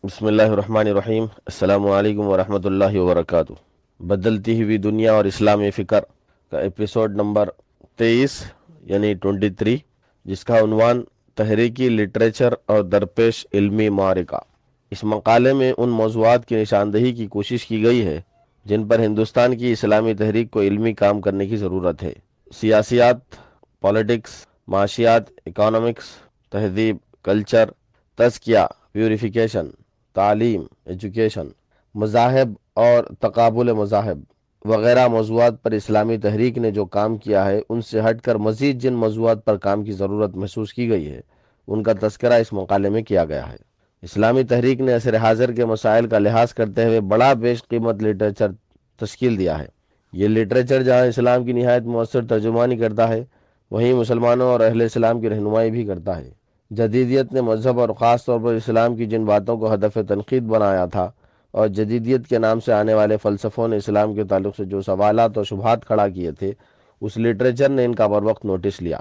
بسم اللہ الرحمن الرحیم۔ السلام علیکم ورحمۃ اللہ وبرکاتہ۔ بدلتی ہوئی دنیا اور اسلامی فکر کا ایپیسوڈ نمبر 23 یعنی 23، جس کا عنوان تحریکی لٹریچر اور درپیش علمی معرکہ۔ اس مقالے میں ان موضوعات کی نشاندہی کی کوشش کی گئی ہے جن پر ہندوستان کی اسلامی تحریک کو علمی کام کرنے کی ضرورت ہے۔ سیاسیات، پالیٹکس، معاشیات، اکانومکس، تہذیب، کلچر، تزکیہ، پیوریفیکیشن، تعلیم، ایجوکیشن، مذاہب اور تقابل مذاہب وغیرہ موضوعات پر اسلامی تحریک نے جو کام کیا ہے، ان سے ہٹ کر مزید جن موضوعات پر کام کی ضرورت محسوس کی گئی ہے، ان کا تذکرہ اس مقالے میں کیا گیا ہے۔ اسلامی تحریک نے عصر حاضر کے مسائل کا لحاظ کرتے ہوئے بڑا بیش قیمت لٹریچر تشکیل دیا ہے۔ یہ لٹریچر جہاں اسلام کی نہایت مؤثر ترجمانی کرتا ہے، وہیں مسلمانوں اور اہل اسلام کی رہنمائی بھی کرتا ہے۔ جدیدیت نے مذہب اور خاص طور پر اسلام کی جن باتوں کو ہدف تنقید بنایا تھا، اور جدیدیت کے نام سے آنے والے فلسفوں نے اسلام کے تعلق سے جو سوالات اور شبہات کھڑا کیے تھے، اس لٹریچر نے ان کا بروقت نوٹس لیا۔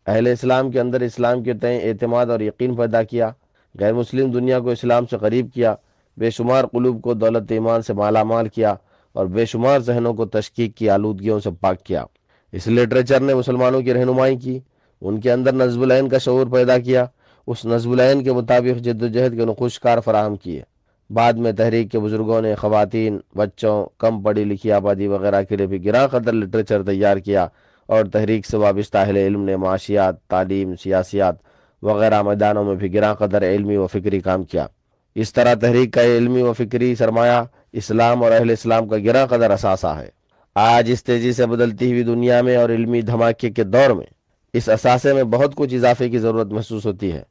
اہل اسلام کے اندر اسلام کے تئیں اعتماد اور یقین پیدا کیا، غیر مسلم دنیا کو اسلام سے قریب کیا، بے شمار قلوب کو دولت ایمان سے مالا مال کیا، اور بے شمار ذہنوں کو تشکیک کی آلودگیوں سے پاک کیا۔ اس لٹریچر نے مسلمانوں کی رہنمائی کی، ان کے اندر نظم العین کا شعور پیدا کیا، اس نظم العین کے مطابق جد و جہد کے نقوش کار فراہم کیے۔ بعد میں تحریک کے بزرگوں نے خواتین، بچوں، کم پڑھی لکھی آبادی وغیرہ کے لیے بھی گراں قدر لٹریچر تیار کیا، اور تحریک سے وابستہ اہل علم نے معاشیات، تعلیم، سیاسیات وغیرہ میدانوں میں بھی گراں قدر علمی و فکری کام کیا۔ اس طرح تحریک کا علمی و فکری سرمایہ اسلام اور اہل اسلام کا گراں قدر اثاثہ ہے۔ آج اس تیزی سے بدلتی ہوئی دنیا میں اور علمی دھماکے کے دور میں اس اثاثے میں بہت کچھ اضافے کی ضرورت محسوس ہوتی ہے۔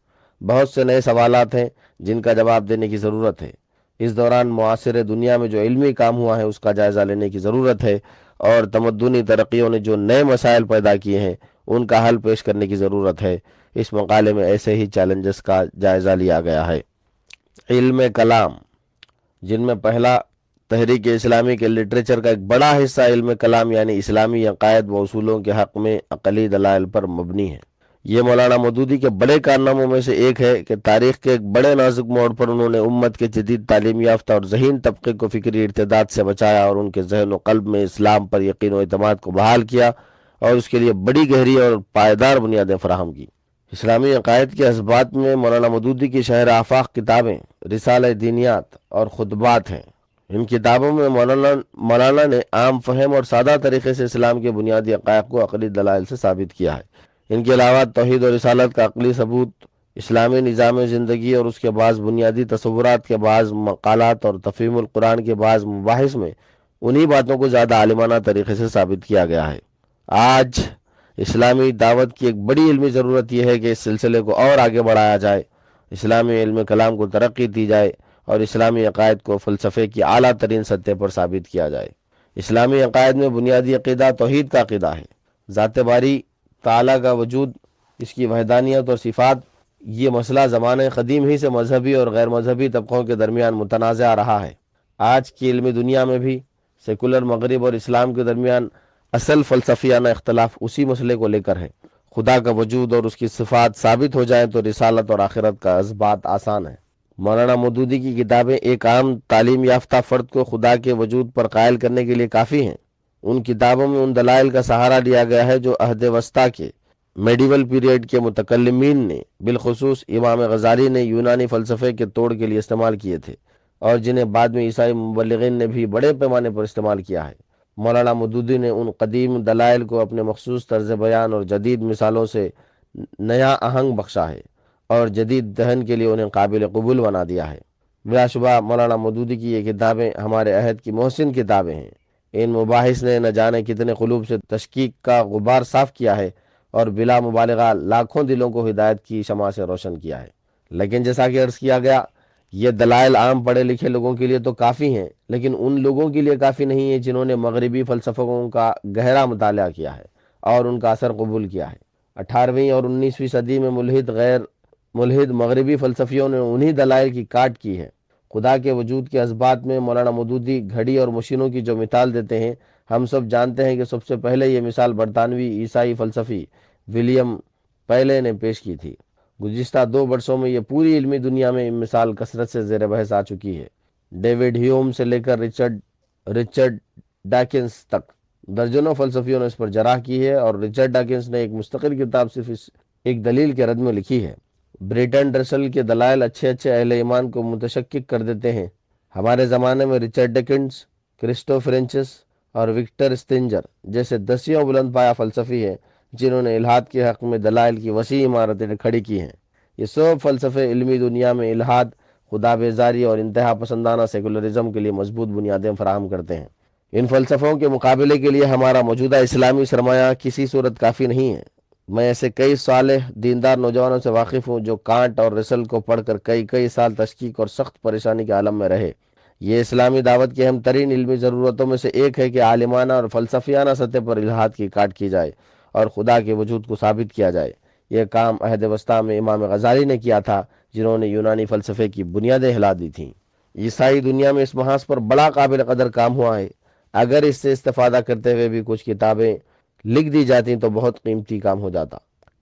بہت سے نئے سوالات ہیں جن کا جواب دینے کی ضرورت ہے۔ اس دوران معاصر دنیا میں جو علمی کام ہوا ہے، اس کا جائزہ لینے کی ضرورت ہے، اور تمدنی ترقیوں نے جو نئے مسائل پیدا کیے ہیں، ان کا حل پیش کرنے کی ضرورت ہے۔ اس مقالے میں ایسے ہی چیلنجز کا جائزہ لیا گیا ہے۔ علم کلام، جن میں پہلا تحریک اسلامی کے لٹریچر کا ایک بڑا حصہ علم کلام یعنی اسلامی عقائد و اصولوں کے حق میں عقلی دلائل پر مبنی ہے۔ یہ مولانا مودودی کے بڑے کارناموں میں سے ایک ہے کہ تاریخ کے ایک بڑے نازک موڑ پر انہوں نے امت کے جدید تعلیم یافتہ اور ذہین طبقے کو فکری ارتداد سے بچایا، اور ان کے ذہن و قلب میں اسلام پر یقین و اعتماد کو بحال کیا، اور اس کے لیے بڑی گہری اور پائیدار بنیادیں فراہم کی۔ اسلامی عقائد کے اسبات میں مولانا مودودی کی شہر آفاق کتابیں رسالہ دینیات اور خطبات ہیں۔ ان کتابوں میں مولانا نے عام فہم اور سادہ طریقے سے اسلام کے بنیادی عقائد کو عقلی دلائل سے ثابت کیا ہے۔ ان کے علاوہ توحید اور رسالت کا عقلی ثبوت، اسلامی نظام زندگی اور اس کے بعض بنیادی تصورات کے بعض مقالات اور تفہیم القرآن کے بعض مباحث میں انہی باتوں کو زیادہ عالمانہ طریقے سے ثابت کیا گیا ہے۔ آج اسلامی دعوت کی ایک بڑی علمی ضرورت یہ ہے کہ اس سلسلے کو اور آگے بڑھایا جائے، اسلامی علم کلام کو ترقی دی جائے، اور اسلامی عقائد کو فلسفے کی اعلیٰ ترین سطح پر ثابت کیا جائے۔ اسلامی عقائد میں بنیادی عقیدہ توحید کا عقیدہ ہے۔ ذات باری تعالیٰ کا وجود، اس کی وحدانیت اور صفات، یہ مسئلہ زمانہ قدیم ہی سے مذہبی اور غیر مذہبی طبقوں کے درمیان متنازع رہا ہے۔ آج کی علمی دنیا میں بھی سیکولر مغرب اور اسلام کے درمیان اصل فلسفیانہ اختلاف اسی مسئلے کو لے کر ہے۔ خدا کا وجود اور اس کی صفات ثابت ہو جائیں تو رسالت اور آخرت کا اثبات آسان ہے۔ مولانا مودودی کی کتابیں ایک عام تعلیم یافتہ فرد کو خدا کے وجود پر قائل کرنے کے لیے کافی ہیں۔ ان کتابوں میں ان دلائل کا سہارا لیا گیا ہے جو عہد وسطیٰ کے میڈیول پیریڈ کے متکلمین نے، بالخصوص امام غزالی نے یونانی فلسفے کے توڑ کے لیے استعمال کیے تھے، اور جنہیں بعد میں عیسائی مبلغین نے بھی بڑے پیمانے پر استعمال کیا ہے۔ مولانا مودودی نے ان قدیم دلائل کو اپنے مخصوص طرز بیان اور جدید مثالوں سے نیا آہنگ بخشا ہے، اور جدید ذہن کے لیے انہیں قابل قبول بنا دیا ہے۔ بلا شبہ مولانا مودودی کی یہ کتابیں ہمارے عہد کی محسن کتابیں ہیں۔ ان مباحث نے نہ جانے کتنے قلوب سے تشکیک کا غبار صاف کیا ہے، اور بلا مبالغہ لاکھوں دلوں کو ہدایت کی شمع سے روشن کیا ہے۔ لیکن جیسا کہ عرض کیا گیا، یہ دلائل عام پڑھے لکھے لوگوں کے لیے تو کافی ہیں، لیکن ان لوگوں کے لیے کافی نہیں ہیں جنہوں نے مغربی فلسفوں کا گہرا مطالعہ کیا ہے اور ان کا اثر قبول کیا ہے۔ 18ویں اور 19ویں صدی میں ملحد مغربی فلسفیوں نے انہی دلائل کی کاٹ کی ہے۔ خدا کے وجود کے اسبات میں مولانا مودودی گھڑی اور مشینوں کی جو مثال دیتے ہیں، ہم سب جانتے ہیں کہ سب سے پہلے یہ مثال برطانوی عیسائی فلسفی ولیم پیلے نے پیش کی تھی، گزشتہ 2 برسوں میں یہ پوری علمی دنیا میں مثال کثرت سے زیر بحث آ چکی ہے۔ ڈیوڈ ہیوم سے لے کر رچرڈ ڈاکنس تک درجنوں فلسفیوں نے اس پر جرح کی ہے، اور رچرڈ ڈاکنس نے ایک مستقل کتاب صرف اس ایک دلیل کے رد میں لکھی ہے۔ برٹن رسل کے دلائل اچھے اہل ایمان کو متشکک کر دیتے ہیں۔ ہمارے زمانے میں رچرڈ ڈکنس، کرسٹو فرینچس اور وکٹر اسٹنجر جیسے دسیوں بلند پایہ فلسفی ہیں جنہوں نے الحاد کے حق میں دلائل کی وسیع عمارتیں کھڑی کی ہیں۔ یہ سب فلسفے علمی دنیا میں الحاد، خدا بیزاری اور انتہا پسندانہ سیکولرزم کے لیے مضبوط بنیادیں فراہم کرتے ہیں۔ ان فلسفوں کے مقابلے کے لیے ہمارا موجودہ اسلامی سرمایہ کسی صورت کافی نہیں ہے۔ میں ایسے کئی صالح دیندار نوجوانوں سے واقف ہوں جو کانٹ اور رسل کو پڑھ کر کئی سال تشکیک اور سخت پریشانی کے عالم میں رہے۔ یہ اسلامی دعوت کی اہم ترین علمی ضرورتوں میں سے ایک ہے کہ عالمانہ اور فلسفیانہ سطح پر الحاد کی کاٹ کی جائے اور خدا کے وجود کو ثابت کیا جائے۔ یہ کام عہد وسطیٰ میں امام غزالی نے کیا تھا، جنہوں نے یونانی فلسفے کی بنیادیں ہلا دی تھیں۔ عیسائی دنیا میں اس محاذ پر بڑا قابل قدر کام ہوا ہے۔ اگر اس سے استفادہ کرتے ہوئے بھی کچھ کتابیں لکھ دی جاتی تو بہت قیمتی کام ہو جاتا۔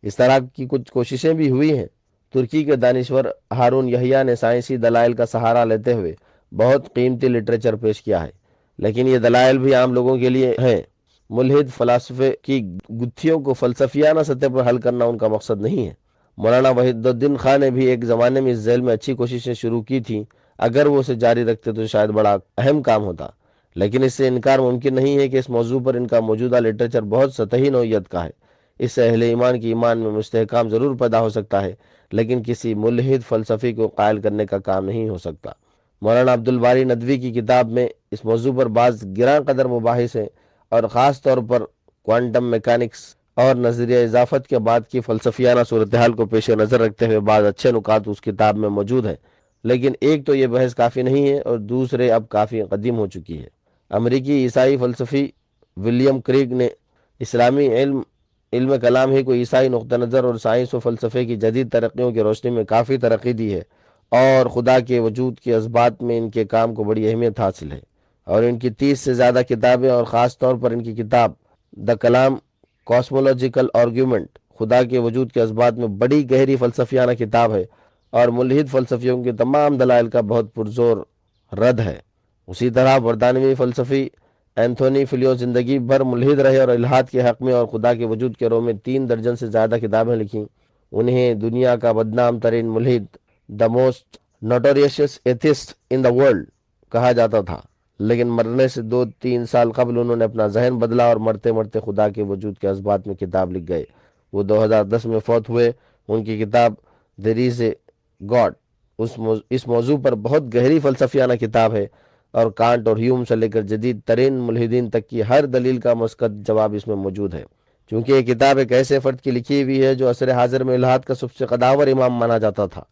اس طرح کی کچھ کوششیں بھی ہوئی ہیں۔ ترکی کے دانشور ہارون یحییٰ نے سائنسی دلائل کا سہارا لیتے ہوئے بہت قیمتی لٹریچر پیش کیا ہے، لیکن یہ دلائل بھی عام لوگوں کے لیے ہیں۔ ملحد فلاسفے کی گتھیوں کو فلسفیانہ سطح پر حل کرنا ان کا مقصد نہیں ہے۔ مولانا وحید الدین خان نے بھی ایک زمانے میں اس ذیل میں اچھی کوششیں شروع کی تھیں۔ اگر وہ اسے جاری رکھتے تو شاید بڑا اہم کام ہوتا، لیکن اس سے انکار ممکن نہیں ہے کہ اس موضوع پر ان کا موجودہ لٹریچر بہت سطحی نوعیت کا ہے۔ اس سے اہل ایمان کی ایمان میں مستحکام ضرور پیدا ہو سکتا ہے، لیکن کسی ملحد فلسفی کو قائل کرنے کا کام نہیں ہو سکتا۔ مولانا عبدالباری ندوی کی کتاب میں اس موضوع پر بعض گراں قدر مباحث ہیں، اور خاص طور پر کوانٹم میکانکس اور نظریہ اضافت کے بعد کی فلسفیانہ صورتحال کو پیش نظر رکھتے ہوئے بعض اچھے نکات اس کتاب میں موجود ہیں، لیکن ایک تو یہ بحث کافی نہیں ہے اور دوسرے اب کافی قدیم ہو چکی ہے۔ امریکی عیسائی فلسفی ولیم کریگ نے اسلامی علم کلام ہی کو عیسائی نقطہ نظر اور سائنس و فلسفے کی جدید ترقیوں کی روشنی میں کافی ترقی دی ہے، اور خدا کے وجود کے اثبات میں ان کے کام کو بڑی اہمیت حاصل ہے۔ اور ان کی 30 سے زیادہ کتابیں، اور خاص طور پر ان کی کتاب دا کلام کاسمولوجیکل آرگیومنٹ خدا کے وجود کے اثبات میں بڑی گہری فلسفیانہ کتاب ہے، اور ملحد فلسفیوں کے تمام دلائل کا بہت پرزور رد ہے۔ اسی طرح برطانوی فلسفی اینتھونی فلیو زندگی بھر ملحد رہے اور الحاد کے حق میں اور خدا کے وجود کے رو میں 3 درجن سے زیادہ کتابیں لکھیں۔ انہیں دنیا کا بدنام ترین ملحد، the most notorious atheist in the world کہا جاتا تھا، لیکن مرنے سے 2-3 سال قبل انہوں نے اپنا ذہن بدلا اور مرتے مرتے خدا کے وجود کے اثبات میں کتاب لکھ گئے۔ وہ 2010 میں فوت ہوئے۔ ان کی کتاب دیر از اے گاڈ اس موضوع پر بہت گہری فلسفیانہ کتاب ہے، اور کانٹ اور ہیوم سے لے کر جدید ترین ملحدین تک کی ہر دلیل کا مسقط جواب اس میں موجود ہے۔ چونکہ یہ کتاب ایک ایسے فرد کی لکھی ہوئی ہے جو عصر حاضر میں الحاد کا سب سے قداور امام مانا جاتا تھا،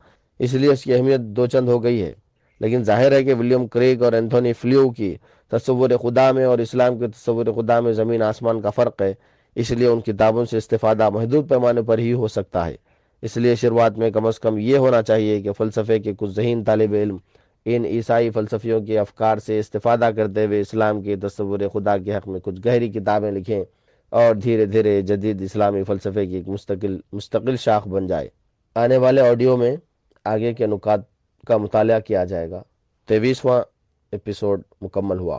اس لیے اس کی اہمیت دو چند ہو گئی ہے۔ لیکن ظاہر ہے کہ ولیم کریگ اور اینتھونی فلیو کی تصور خدا میں اور اسلام کے تصور خدا میں زمین آسمان کا فرق ہے، اس لیے ان کتابوں سے استفادہ محدود پیمانے پر ہی ہو سکتا ہے۔ اس لیے شروعات میں کم از کم یہ ہونا چاہیے کہ فلسفے کے کچھ ذہین طالب علم ان عیسائی فلسفیوں کے افکار سے استفادہ کرتے ہوئے اسلام کے تصور خدا کے حق میں کچھ گہری کتابیں لکھیں، اور دھیرے دھیرے جدید اسلامی فلسفے کی ایک مستقل شاخ بن جائے۔ آنے والے آڈیو میں آگے کے نکات کا مطالعہ کیا جائے گا۔ 23واں ایپیسوڈ مکمل ہوا۔